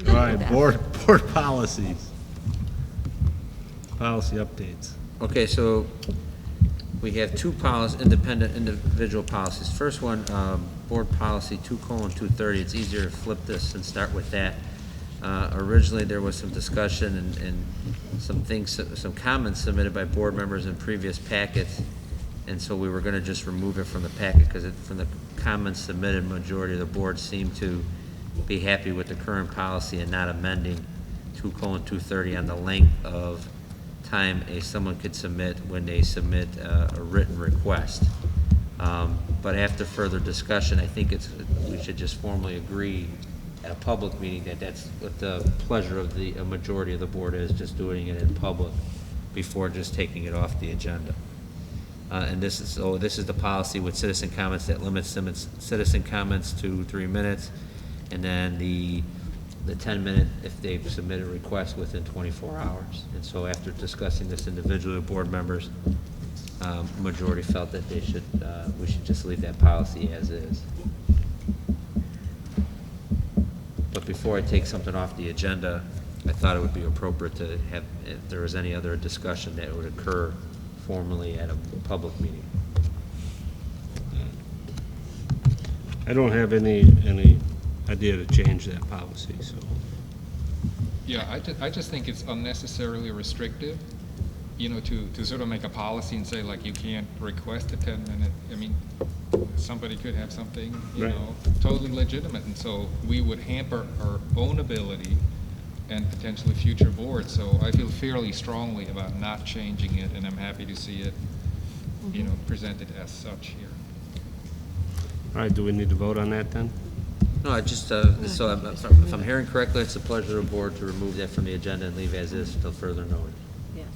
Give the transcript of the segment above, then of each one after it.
All right, board policies. Policy updates. Okay, so we have two independent individual policies. First one, board policy 2:230. It's easier to flip this and start with that. Originally, there was some discussion and some comments submitted by board members in previous packets, and so we were going to just remove it from the packet because from the comments submitted, majority of the board seemed to be happy with the current policy and not amending 2:230 on the length of time someone could submit when they submit a written request. But after further discussion, I think we should just formally agree at a public meeting that that's what the pleasure of a majority of the board is, just doing it in public before just taking it off the agenda. And this is the policy with citizen comments that limits citizen comments to 3 minutes, and then the 10-minute if they've submitted a request within 24 hours. And so after discussing this individually, board members, majority felt that we should just leave that policy as is. But before I take something off the agenda, I thought it would be appropriate to have, if there was any other discussion that would occur formally at a public meeting. I don't have any idea to change that policy, so. Yeah, I just think it's unnecessarily restrictive, to sort of make a policy and say, like, you can't request a 10-minute. I mean, somebody could have something, Right. totally legitimate, and so we would hamper our own ability and potentially future boards. So I feel fairly strongly about not changing it, and I'm happy to see it, presented as such here. All right, do we need to vote on that then? No, I just, so if I'm hearing correctly, it's the pleasure of the board to remove that from the agenda and leave as is until further notice. Yes.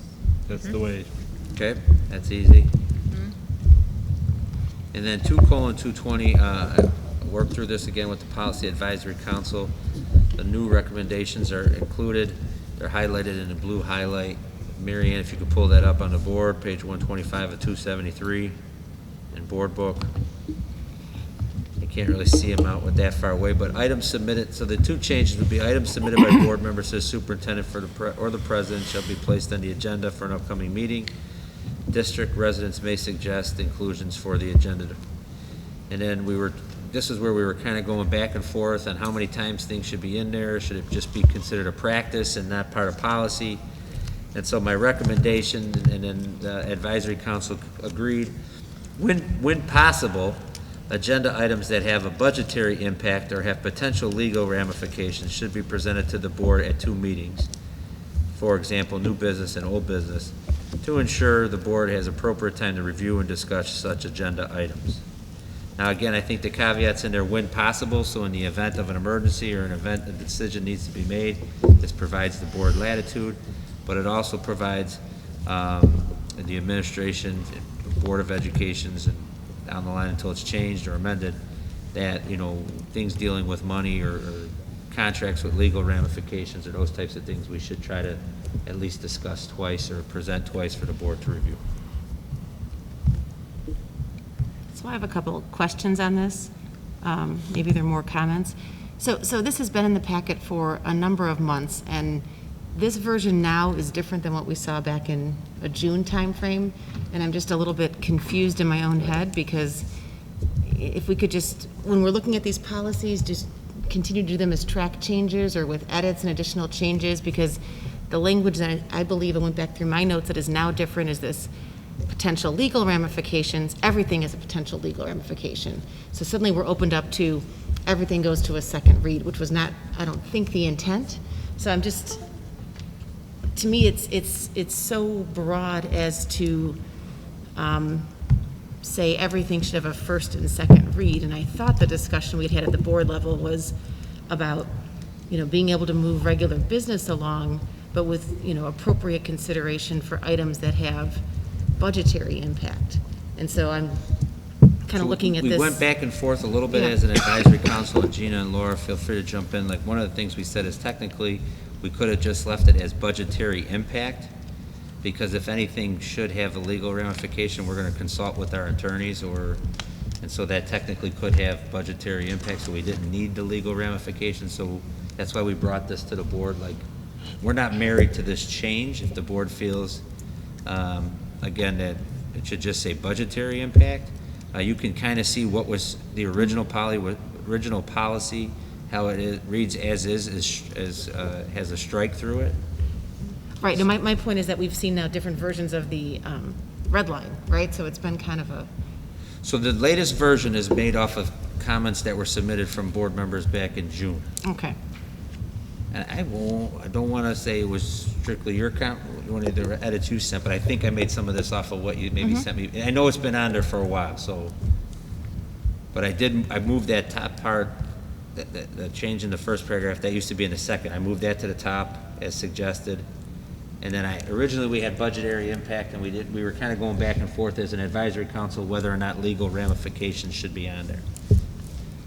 That's the way. Okay, that's easy. And then 2:220, I worked through this again with the Policy Advisory Council. The new recommendations are included. They're highlighted in a blue highlight. Mary Ann, if you could pull that up on the board, page 125 of 273 in board book. You can't really see them out with that far away, but items submitted, so the two changes would be items submitted by board members to the superintendent or the president shall be placed on the agenda for an upcoming meeting. District residents may suggest inclusions for the agenda. And then this is where we were kind of going back and forth on how many times things should be in there. Should it just be considered a practice and not part of policy? And so my recommendation, and then the advisory council agreed, when possible, agenda items that have a budgetary impact or have potential legal ramifications should be presented to the board at 2 meetings. For example, new business and old business, to ensure the board has appropriate time to review and discuss such agenda items. Now, again, I think the caveat's in there when possible, so in the event of an emergency or an event a decision needs to be made, this provides the board latitude, but it also provides the administration, Board of Education's, and down the line until it's changed or amended, that, things dealing with money or contracts with legal ramifications or those types of things, we should try to at least discuss twice or present twice for the board to review. So I have a couple of questions on this. Maybe there are more comments. So this has been in the packet for a number of months, and this version now is different than what we saw back in a June timeframe, and I'm just a little bit confused in my own head, because if we could just, when we're looking at these policies, just continue to do them as track changes or with edits and additional changes, because the language that I believe, I went back through my notes, that is now different is this potential legal ramifications. Everything is a potential legal ramification. So suddenly we're opened up to everything goes to a second read, which was not, I don't think, the intent. So I'm just, to me, it's so broad as to say everything should have a first and second read. And I thought the discussion we'd had at the board level was about, being able to move regular business along, but with, appropriate consideration for items that have budgetary impact. And so I'm kind of looking at this. We went back and forth a little bit Yeah. as an advisory council, and Gina and Laura, feel free to jump in. Like, one of the things we said is technically we could have just left it as budgetary impact, because if anything should have a legal ramification, we're going to consult with our attorneys, and so that technically could have budgetary impact, so we didn't need the legal ramifications. So That's why we brought this to the board. Like, we're not married to this change. If the board feels, again, that it should just say budgetary impact, you can kind of see what was the original policy, how it reads as is, has a strike through it. Right, and my point is that we've seen now different versions of the red line, right? So it's been kind of a, So the latest version is made off of comments that were submitted from board members back in June. okay. And I don't want to say it was strictly your one of the edits you sent, but I think I made some of this off of what you maybe sent me. I know it's been on there for a while, so. But I moved that top part, the change in the first paragraph, that used to be in the second. I moved that to the top as suggested. And then originally we had budgetary impact, and we were kind of going back and forth as an advisory council whether or not legal ramifications should be on there.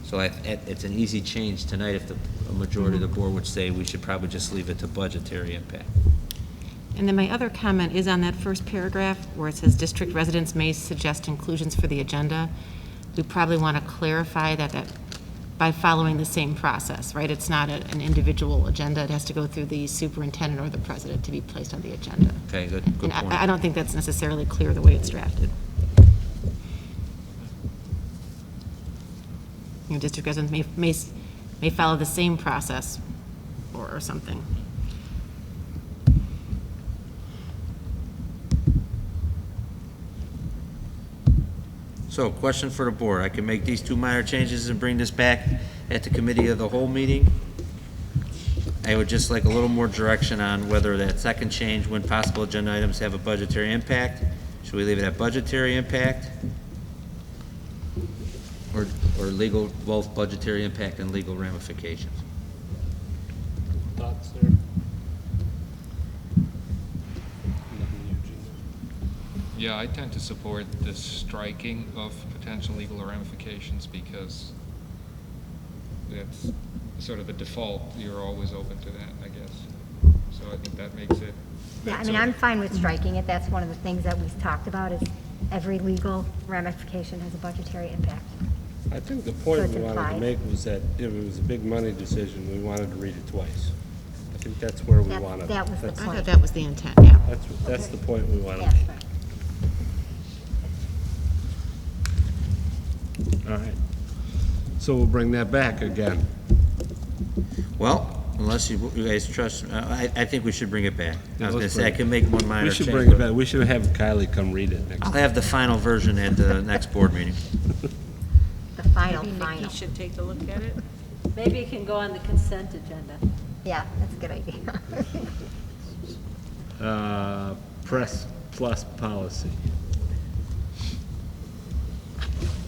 So it's an easy change tonight if a majority of the board would say we should probably just leave it to budgetary impact. And then my other comment is on that first paragraph where it says district residents may suggest inclusions for the agenda. We probably want to clarify that by following the same process, right? It's not an individual agenda. It has to go through the superintendent or the president to be placed on the agenda. Okay, good And point. I don't think that's necessarily clear the way it's drafted. You know, district residents may follow the same process or something. So, question for the board. I can make these two minor changes and bring this back at the committee of the whole meeting. I would just like a little more direction on whether that second change, when possible agenda items have a budgetary impact. Should we leave it at budgetary impact? Or legal, both budgetary impact and legal ramifications? Thoughts there? Yeah, I tend to support the striking of potential legal ramifications because that's sort of the default. You're always open to that, I guess. So I think that makes it. Yeah, I mean, I'm fine with striking it. That's one of the things that we've talked about is every legal ramification has a budgetary impact. I think the point it's we wanted to implied. make was that if it was a big money decision, we wanted to read it twice. I think that's where we wanted. That was the I point. thought that was the intent, yeah. That's the point we wanted to Yes. make. All right. So we'll bring that back again. Well, unless you guys trust, I think we should bring it back. I was Yeah, gonna let's say, I bring it. can make one minor We change. should bring it but back. We should have Kylie come read it next I'll time. have the final version at the next board meeting. The final. Maybe Nikki should take a look at it. Maybe it can go on the consent agenda. Yeah, that's a good idea. Press plus policy.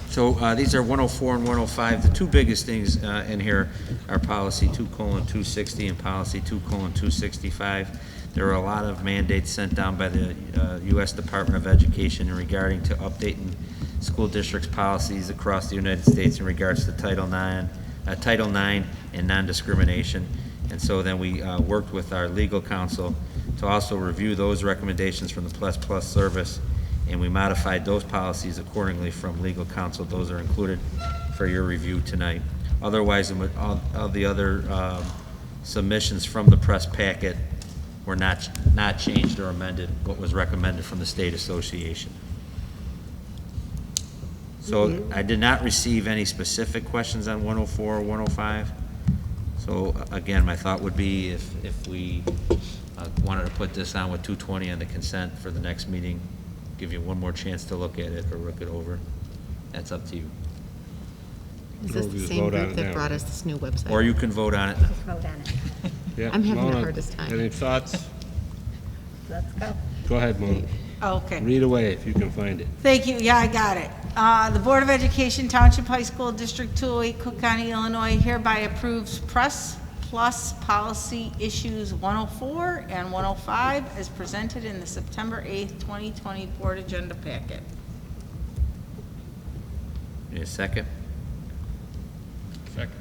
So these are 104 and 105. The two biggest things in here are policy 2:260 and policy 2:265. There are a lot of mandates sent down by the U.S. Department of Education regarding to updating school districts' policies across the United States in regards to Title IX and non-discrimination. And so then we worked with our legal counsel to also review those recommendations from the Plus service, and we modified those policies accordingly from legal counsel. Those are included for your review tonight. Otherwise, all the other submissions from the press packet were not changed or amended what was recommended from the state association. So I did not receive any specific questions on 104 or 105. So again, my thought would be if we wanted to put this on with 220 on the consent for the next meeting, give you one more chance to look at it or look it over. That's up to you. Is this We'll the just same vote on group it that now. brought us this new website? Or you can vote on it. Just vote on it. Yeah, I'm having the Mona, hardest time. Any thoughts? Let's go. Go ahead, Mona. Okay, Read away if you can find it. thank you, yeah, I got it. The Board of Education, Township High School, District 208, Cook County, Illinois hereby approves Press Plus Policy Issues 104 and 105 as presented in the September 8th, 2020 Board Agenda Packet. Need a second? Second.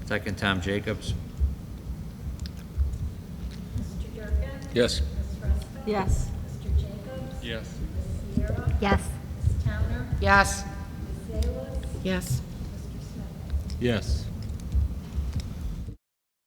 Second, Tom Jacobs. Mr. Durkin? Yes. Ms. Ruska? Yes. Mr. Jacobs? Yes. Ms. Sierra? Yes. Ms. Towner? Yes. Ms. Salas? Yes. Mr. Smith? Yes.